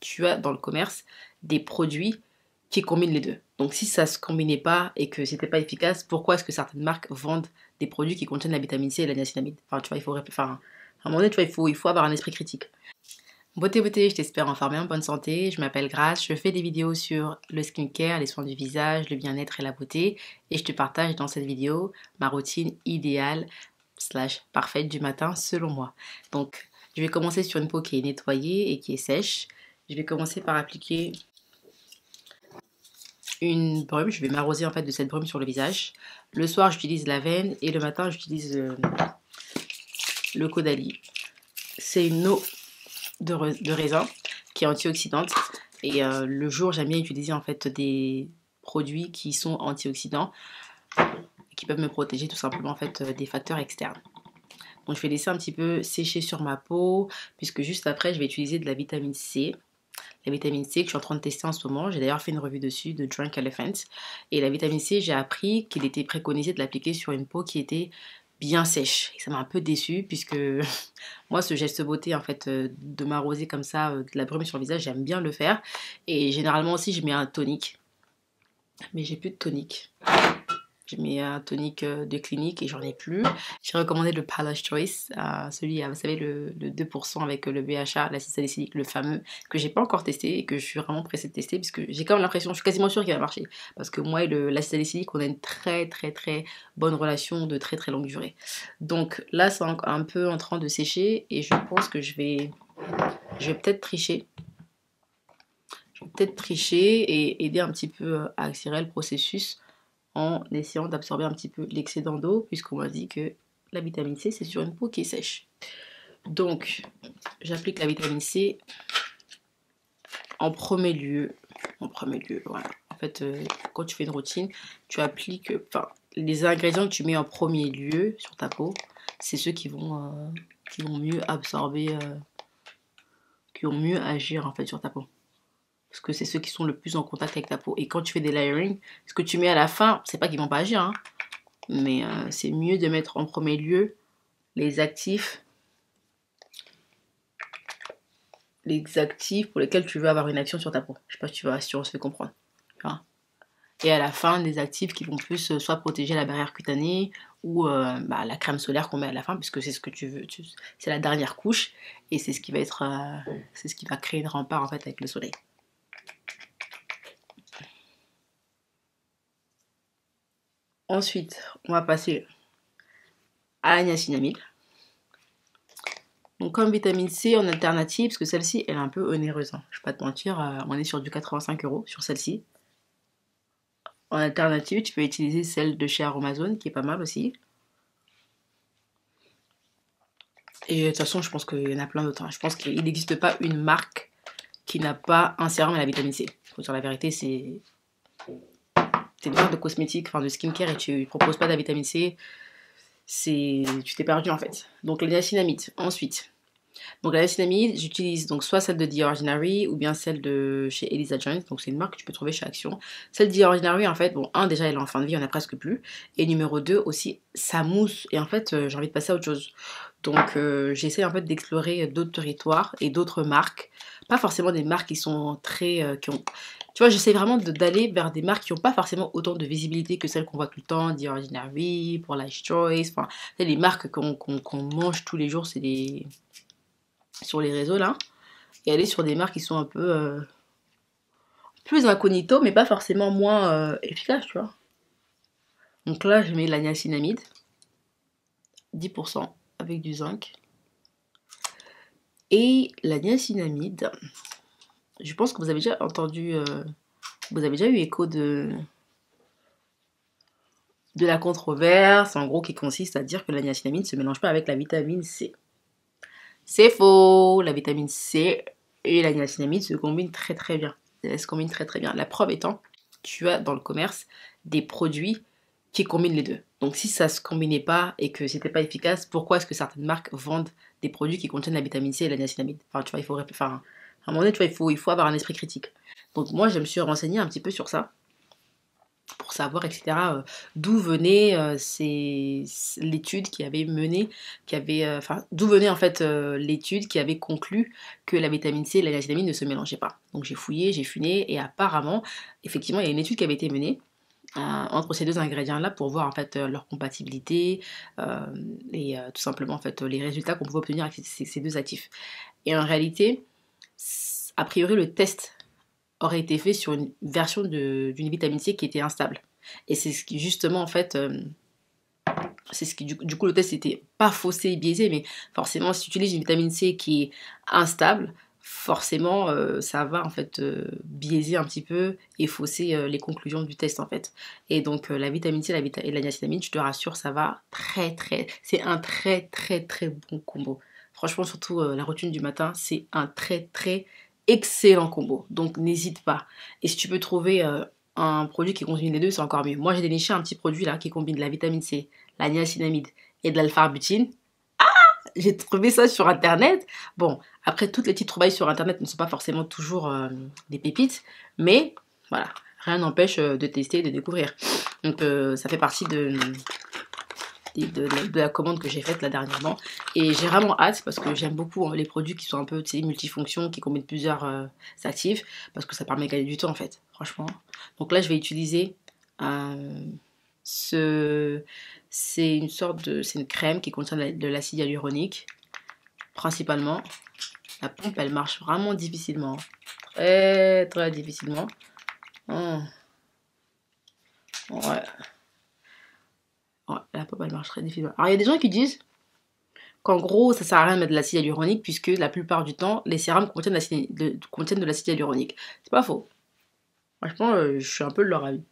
tu as dans le commerce des produits qui combinent les deux. Donc si ça se combinait pas et que c'était pas efficace, pourquoi est-ce que certaines marques vendent des produits qui contiennent la vitamine C et la niacinamide? Enfin, tu vois, à un moment donné, tu vois, il faut avoir un esprit critique. Beauté, je t'espère en forme et en bonne santé. Je m'appelle Grace, je fais des vidéos sur le skincare, les soins du visage, le bien-être et la beauté. Et je te partage dans cette vidéo ma routine idéale / parfaite du matin selon moi. Donc, je vais commencer sur une peau qui est nettoyée et qui est sèche. Je vais commencer par appliquer une brume. Je vais m'arroser en fait de cette brume sur le visage. Le soir, j'utilise la veine et le matin, j'utilise le Caudalie. C'est une eau de raisin qui est antioxydante et le jour j'aime bien utiliser en fait des produits qui sont antioxydants qui peuvent me protéger tout simplement en fait des facteurs externes. Donc je vais laisser un petit peu sécher sur ma peau puisque juste après je vais utiliser de la vitamine C. La vitamine C que je suis en train de tester en ce moment, j'ai d'ailleurs fait une revue dessus de Drunk Elephant. Et la vitamine C, j'ai appris qu'il était préconisé de l'appliquer sur une peau qui était bien sèche. Et ça m'a un peu déçue puisque moi, ce geste beauté, en fait, de m'arroser comme ça, de la brume sur le visage, j'aime bien le faire. Et généralement aussi, je mets un tonique. Mais j'ai plus de tonique. J'ai mis un tonique de clinique et j'en ai plus. J'ai recommandé le Paula's Choice, celui, vous savez, le 2% avec le BHA, l'acide salicylique, le fameux, que j'ai pas encore testé et que je suis vraiment pressée de tester parce que j'ai quand même l'impression, je suis quasiment sûre qu'il va marcher. Parce que moi et l'acide salicylique, on a une très bonne relation de très longue durée. Donc là, c'est un peu en train de sécher et je pense que je vais peut-être tricher. Je vais peut-être tricher et aider un petit peu à accélérer le processus en essayant d'absorber un petit peu l'excédent d'eau puisqu'on m'a dit que la vitamine C c'est sur une peau qui est sèche. Donc j'applique la vitamine C en premier lieu, voilà. En fait quand tu fais une routine, tu appliques, les ingrédients que tu mets en premier lieu sur ta peau, c'est ceux qui vont mieux absorber, qui vont mieux agir en fait sur ta peau. Parce que c'est ceux qui sont le plus en contact avec ta peau. Et quand tu fais des layering, ce que tu mets à la fin, c'est pas qu'ils vont pas agir, hein, mais c'est mieux de mettre en premier lieu les actifs pour lesquels tu veux avoir une action sur ta peau. Je sais pas si on se fait comprendre. Et à la fin, des actifs qui vont plus soit protéger la barrière cutanée ou la crème solaire qu'on met à la fin, puisque c'est ce que tu veux. C'est la dernière couche et c'est ce qui va être, c'est ce qui va créer une rempart en fait avec le soleil. Ensuite, on va passer à la niacinamide. Donc comme vitamine C en alternative, parce que celle-ci, elle est un peu onéreuse. Hein. Je vais pas te mentir, on est sur du 85 € sur celle-ci. En alternative, tu peux utiliser celle de chez Aromazone, qui est pas mal aussi. Et de toute façon, je pense qu'il y en a plein d'autres. Hein. Je pense qu'il n'existe pas une marque qui n'a pas un sérum à la vitamine C. Faut dire la vérité, c'est une marque de cosmétiques, enfin de skincare, et tu ne proposes pas de la vitamine C, tu t'es perdu en fait. Donc la niacinamide. Ensuite, donc la niacinamide, j'utilise donc soit celle de The Ordinary ou bien celle de chez Elisa Jones. Donc c'est une marque que tu peux trouver chez Action. Celle de The Ordinary, en fait, bon, déjà elle est en fin de vie, on a presque plus. Et numéro 2 aussi, ça mousse. Et en fait, j'ai envie de passer à autre chose. Donc j'essaie en fait d'explorer d'autres territoires et d'autres marques. Pas forcément des marques qui sont très... Tu vois, j'essaie vraiment d'aller vers des marques qui n'ont pas forcément autant de visibilité que celles qu'on voit tout le temps, The Ordinary, pour Life's Choice, enfin, les marques qu'on mange tous les jours, c'est des... sur les réseaux là, et aller sur des marques qui sont un peu plus incognito, mais pas forcément moins efficaces, tu vois. Donc là, je mets la niacinamide, 10% avec du zinc. Et la niacinamide, je pense que vous avez déjà entendu, vous avez déjà eu écho de la controverse, en gros, qui consiste à dire que la niacinamide ne se mélange pas avec la vitamine C. C'est faux, la vitamine C et la niacinamide se combinent très bien. Elles se combinent très bien. La preuve étant, tu as dans le commerce des produits qui combinent les deux. Donc si ça se combinait pas et que c'était pas efficace, pourquoi est-ce que certaines marques vendent des produits qui contiennent la vitamine C et la niacinamide? Enfin, tu vois, il faut à un moment donné, tu vois, il faut avoir un esprit critique. Donc moi, je me suis renseignée un petit peu sur ça. pour savoir, etc., d'où venait l'étude qui avait mené, enfin, d'où venait en fait l'étude qui avait conclu que la vitamine C et la niacinamide ne se mélangeaient pas. Donc j'ai fouillé, j'ai funé, et apparemment, effectivement, il y a une étude qui avait été menée entre ces deux ingrédients-là pour voir en fait leur compatibilité et tout simplement en fait les résultats qu'on pouvait obtenir avec ces deux actifs. Et en réalité, a priori, le test aurait été fait sur une version d'une vitamine C qui était instable. Et c'est ce qui justement en fait, c'est ce qui du coup le test était pas faussé et biaisé, mais forcément si tu utilises une vitamine C qui est instable, forcément ça va en fait biaiser un petit peu et fausser les conclusions du test en fait. Et donc la vitamine C et la niacinamide, je te rassure, ça va c'est un très bon combo. Franchement, surtout la routine du matin, c'est un très excellent combo. Donc n'hésite pas. Et si tu peux trouver un produit qui combine les deux, c'est encore mieux. Moi, j'ai déniché un petit produit là qui combine la vitamine C, la niacinamide et de l'alpha-arbutinine. J'ai trouvé ça sur internet. Bon, après, toutes les petites trouvailles sur internet ne sont pas forcément toujours des pépites, mais voilà, rien n'empêche de tester et de découvrir. Donc, ça fait partie de la commande que j'ai faite là dernièrement. Et j'ai vraiment hâte parce que j'aime beaucoup les produits qui sont un peu multifonctions, qui combinent plusieurs actifs, parce que ça permet de gagner du temps en fait, franchement. Donc là, je vais utiliser ce. C'est une crème qui contient de l'acide hyaluronique, principalement. La pompe, elle marche vraiment difficilement. Très difficilement. Oh. Ouais. Ouais, la pompe, elle marche très difficilement. Alors, il y a des gens qui disent qu'en gros, ça sert à rien de mettre de l'acide hyaluronique, puisque la plupart du temps, les sérums contiennent de l'acide hyaluronique. C'est pas faux. Franchement, je suis un peu de leur avis.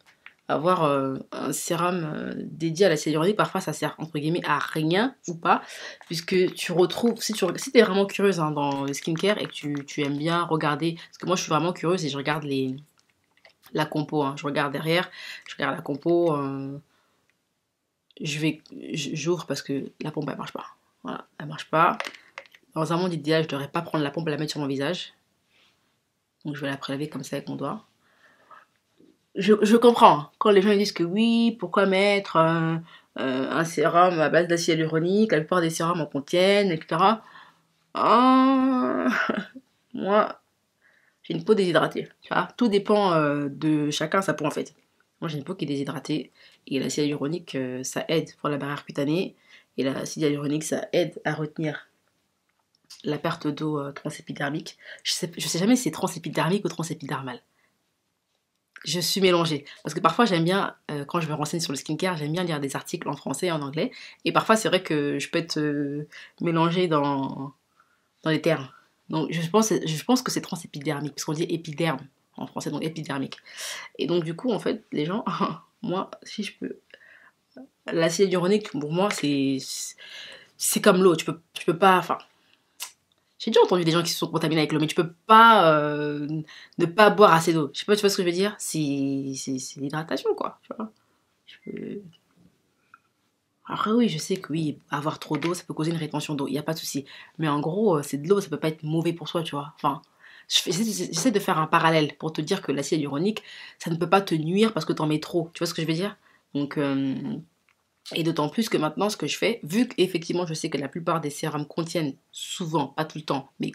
Avoir un sérum dédié à l'acide hyaluronique, parfois ça sert entre guillemets à rien ou pas, puisque tu retrouves, si tu es vraiment curieuse hein, dans le skincare et que tu aimes bien regarder, parce que moi je suis vraiment curieuse et je regarde la compo, hein, je regarde derrière, je regarde la compo, j'ouvre parce que la pompe elle marche pas. Voilà, elle marche pas. Dans un monde idéal, je devrais pas prendre la pompe et la mettre sur mon visage. Donc je vais la prélever comme ça avec mon doigt. Je comprends hein, quand les gens disent que oui, pourquoi mettre un sérum à base d'acide hyaluronique, la plupart des sérums en contiennent, etc. Ah, moi, j'ai une peau déshydratée. Tu vois, tout dépend de chacun sa peau en fait. Moi, j'ai une peau qui est déshydratée et l'acide hyaluronique, ça aide pour la barrière cutanée et l'acide hyaluronique, ça aide à retenir la perte d'eau transépidermique. Je sais jamais si c'est transépidermique ou transépidermal. Je suis mélangée. Parce que parfois, j'aime bien, quand je me renseigne sur le skincare, j'aime bien lire des articles en français et en anglais. Et parfois, c'est vrai que je peux être mélangée dans les termes. Donc, je pense que c'est transépidermique, parce qu'on dit épiderme en français, donc épidermique. Et donc, du coup, en fait, les gens, moi, si je peux. L'acide hyaluronique, pour moi, c'est comme l'eau. Tu peux pas. Enfin, j'ai déjà entendu des gens qui se sont contaminés avec l'eau, mais tu peux pas ne pas boire assez d'eau. Je sais pas, tu vois ce que je veux dire? C'est l'hydratation, quoi. Tu vois. Je- Après, oui, je sais que oui, avoir trop d'eau, ça peut causer une rétention d'eau. Il n'y a pas de souci. Mais en gros, c'est de l'eau, ça peut pas être mauvais pour soi, tu vois. Enfin, j'essaie de faire un parallèle pour te dire que l'acide hyaluronique, ça ne peut pas te nuire parce que t'en mets trop. Tu vois ce que je veux dire? Donc, et d'autant plus que maintenant, ce que je fais, vu qu'effectivement, je sais que la plupart des sérums contiennent souvent, pas tout le temps, mais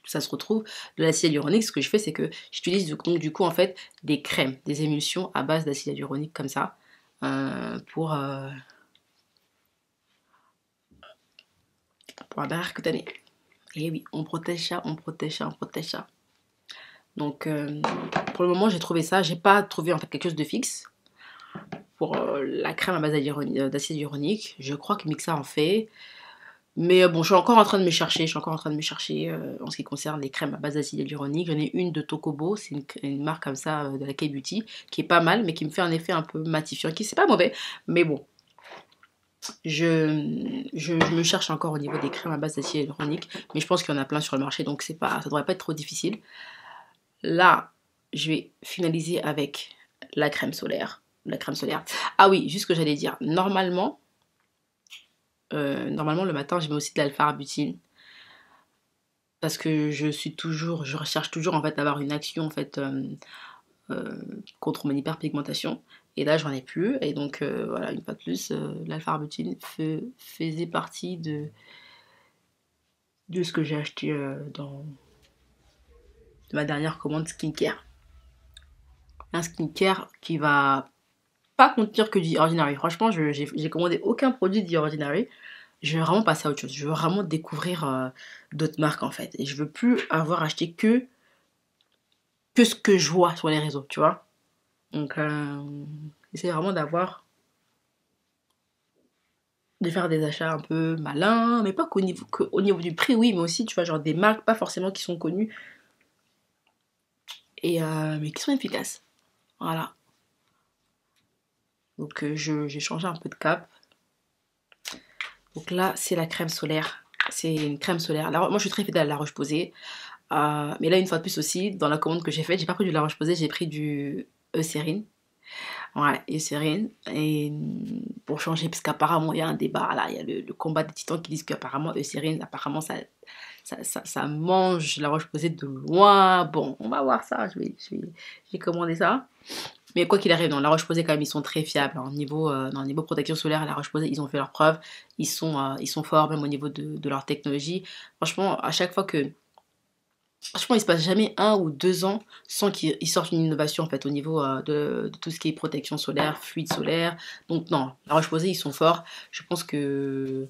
ça se retrouve, de l'acide hyaluronique, ce que je fais, c'est que j'utilise donc du coup en fait des crèmes, des émulsions à base d'acide hyaluronique comme ça, pour la barrière cutanée. Et oui, on protège ça, on protège ça, on protège ça. Donc pour le moment, j'ai trouvé ça, j'ai pas trouvé en fait quelque chose de fixe pour la crème à base d'acide hyaluronique. Je crois que Mixa en fait. Mais bon, je suis encore en train de me chercher, en ce qui concerne les crèmes à base d'acide hyaluronique. J'en ai une de Tokobo, c'est une marque comme ça de la K-Beauty, qui est pas mal, mais qui me fait un effet un peu matifiant, qui c'est pas mauvais, mais bon. Je me cherche encore au niveau des crèmes à base d'acide hyaluronique, mais je pense qu'il y en a plein sur le marché, donc ça devrait pas être trop difficile. Là, je vais finaliser avec la crème solaire. La crème solaire. Ah oui, juste ce que j'allais dire. Normalement, le matin, je mets aussi de l'alpha-arbutinine parce que je recherche toujours en fait d'avoir une action en fait contre mon hyperpigmentation Et là, j'en ai plus. Et donc, voilà, une fois de plus, l'alpha-arbutin faisait partie de ce que j'ai acheté dans ma dernière commande skincare. Un skincare qui va pas contenir que du The Ordinary. Franchement, j'ai commandé aucun produit de The Ordinary. Je veux vraiment passer à autre chose. Je veux vraiment découvrir d'autres marques en fait. Et je veux plus avoir acheté que ce que je vois sur les réseaux, tu vois. Donc, j'essaie vraiment de faire des achats un peu malins, mais pas qu'au niveau du prix, oui, mais aussi, tu vois, genre des marques pas forcément qui sont connues, mais qui sont efficaces. Voilà. Donc, j'ai changé un peu de cap. Donc là, c'est la crème solaire. C'est une crème solaire. Alors, moi, je suis très fidèle à la Roche-Posay. Mais là, une fois de plus aussi, dans la commande que j'ai faite, j'ai pas pris du La Roche-Posay, j'ai pris du Eucérine. Ouais, Eucérine. Et pour changer, parce qu'apparemment, il y a un débat. Là, il y a le combat des titans qui disent qu'apparemment, Eucérine, apparemment, ça mange la Roche-Posay de loin. Bon, on va voir ça. J'ai commandé ça. Mais quoi qu'il arrive, non, la Roche-Posay, quand même, ils sont très fiables. Hein. Dans le niveau protection solaire, la Roche-Posay, ils ont fait leurs preuves. Ils sont forts, même au niveau de leur technologie. Franchement, à chaque fois que. Franchement, il se passe jamais 1 ou 2 ans sans qu'ils sortent une innovation en fait au niveau de tout ce qui est protection solaire, fluide solaire. Donc non, la Roche-Posay, ils sont forts. Je pense que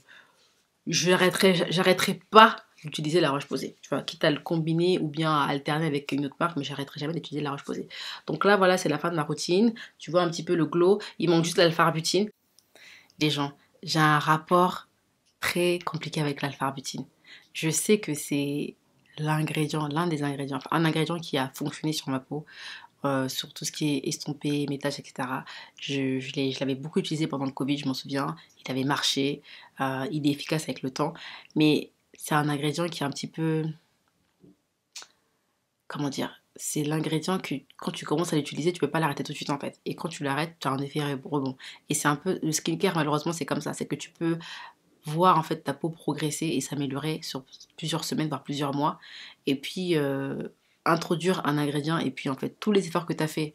j'arrêterai pas d'utiliser la Roche-Posay. Tu vois, quitte à le combiner ou bien à alterner avec une autre marque, mais j'arrêterai jamais d'utiliser la Roche-Posay. Donc là, voilà, c'est la fin de ma routine. Tu vois un petit peu le glow. Il manque juste l'alpha-arbutin. Les gens, j'ai un rapport très compliqué avec l'alpha-arbutin. Je sais que c'est l'un des ingrédients, enfin, un ingrédient qui a fonctionné sur ma peau, sur tout ce qui est estompé, mes taches, etc. Je l'avais beaucoup utilisé pendant le Covid, je m'en souviens. Il avait marché, il est efficace avec le temps, mais c'est un ingrédient qui est un petit peu, comment dire, c'est l'ingrédient que quand tu commences à l'utiliser, tu peux pas l'arrêter tout de suite en fait. Et quand tu l'arrêtes, tu as un effet rebond. Et c'est un peu, le skincare malheureusement c'est comme ça, c'est que tu peux voir en fait ta peau progresser et s'améliorer sur plusieurs semaines, voire plusieurs mois. Et puis introduire un ingrédient et puis en fait tous les efforts que tu as fait,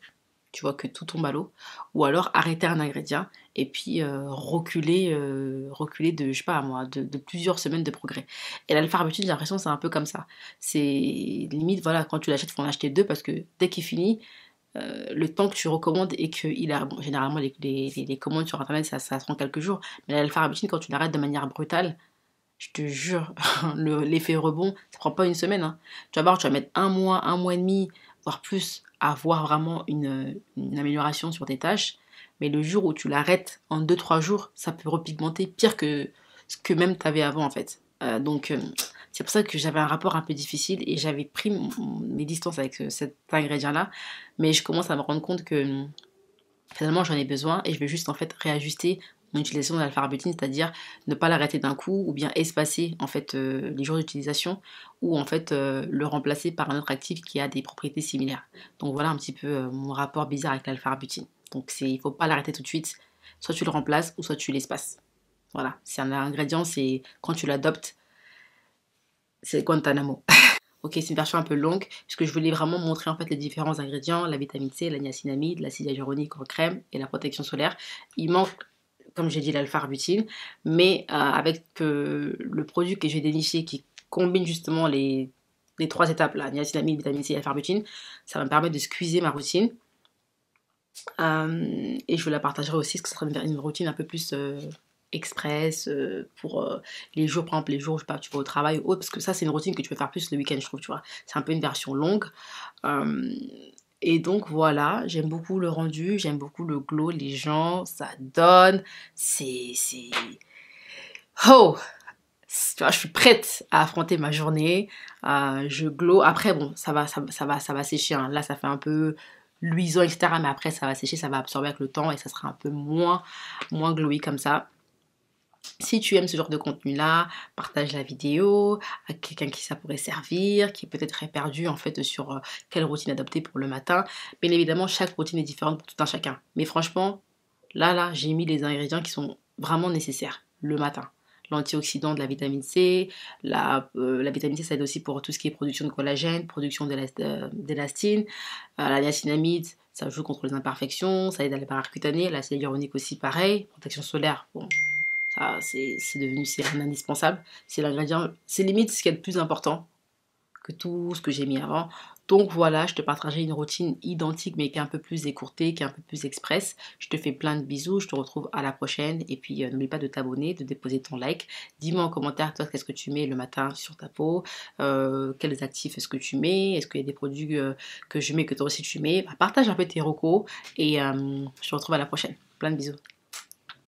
tu vois que tout tombe à l'eau. Ou alors arrêter un ingrédient et puis reculer de, je sais pas moi, de plusieurs semaines de progrès. Et l'alpha-arbutin, j'ai l'impression que c'est un peu comme ça. C'est limite, voilà, quand tu l'achètes, il faut en acheter deux parce que dès qu'il finit, le temps que tu recommandes et qu'il a. Bon, généralement, les commandes sur internet, ça prend quelques jours. Mais l'alpha-arbutin, quand tu l'arrêtes de manière brutale, je te jure, l'effet rebond, ça prend pas une semaine. Hein. Tu vas voir, tu vas mettre un mois et demi, voire plus, à voir vraiment une amélioration sur tes tâches. Mais le jour où tu l'arrêtes en 2 3 jours, ça peut repigmenter pire que ce que même tu avais avant en fait. Donc, c'est pour ça que j'avais un rapport un peu difficile et j'avais pris mes distances avec cet ingrédient-là. Mais je commence à me rendre compte que finalement j'en ai besoin et je vais juste en fait réajuster mon utilisation de l'alpha-arbutin, c'est-à-dire ne pas l'arrêter d'un coup ou bien espacer en fait les jours d'utilisation ou en fait le remplacer par un autre actif qui a des propriétés similaires. Donc voilà un petit peu mon rapport bizarre avec l'alpha-arbutin. Donc il faut pas l'arrêter tout de suite, soit tu le remplaces ou soit tu l'espaces. Voilà, c'est un ingrédient, c'est quand tu l'adoptes, c'est Guantanamo. Ok, c'est une version un peu longue, puisque je voulais vraiment montrer en fait les différents ingrédients, la vitamine C, la niacinamide, l'acide hyaluronique en crème et la protection solaire. Il manque, comme j'ai dit, l'alpha-arbutin, mais avec le produit que j'ai déniché qui combine justement les 3 étapes, la niacinamide, vitamine C et alpha-arbutin, ça va me permettre de squeezer ma routine. Et je vous la partagerai aussi, parce que ce sera une routine un peu plus express pour les jours, par exemple les jours, je sais pas, tu vas au travail ou autre, parce que ça c'est une routine que tu peux faire plus le week-end, je trouve, tu vois. C'est un peu une version longue. Euh, et donc voilà, j'aime beaucoup le rendu, j'aime beaucoup le glow, les gens, ça donne, c'est... Oh! Tu vois, je suis prête à affronter ma journée, je glow. Après, bon, ça va sécher. Hein. Là, ça fait un peu luisant, etc. Mais après, ça va sécher, ça va absorber avec le temps et ça sera un peu moins glowy comme ça. Si tu aimes ce genre de contenu-là, partage la vidéo à quelqu'un qui ça pourrait servir, qui peut-être est perdu en fait sur quelle routine adopter pour le matin. Bien évidemment, chaque routine est différente pour tout un chacun. Mais franchement, là, j'ai mis les ingrédients qui sont vraiment nécessaires le matin. L'antioxydant de la vitamine C, la vitamine C, ça aide aussi pour tout ce qui est production de collagène, production d'élastine, la niacinamide, Ça joue contre les imperfections, ça aide à la barrière cutanée, l'acide hyaluronique aussi pareil, protection solaire, bon, ça c'est devenu c'est un indispensable, c'est l'ingrédient, c'est limite ce qu'il y a de plus important que tout ce que j'ai mis avant. Donc voilà, je te partagerai une routine identique mais qui est un peu plus écourtée, qui est un peu plus express. Je te fais plein de bisous, je te retrouve à la prochaine et puis n'oublie pas de t'abonner, de déposer ton like. Dis-moi en commentaire, toi, qu'est-ce que tu mets le matin sur ta peau, quels actifs est-ce que tu mets, est-ce qu'il y a des produits que je mets que toi aussi tu mets. Bah, partage un peu tes recos et je te retrouve à la prochaine. Plein de bisous.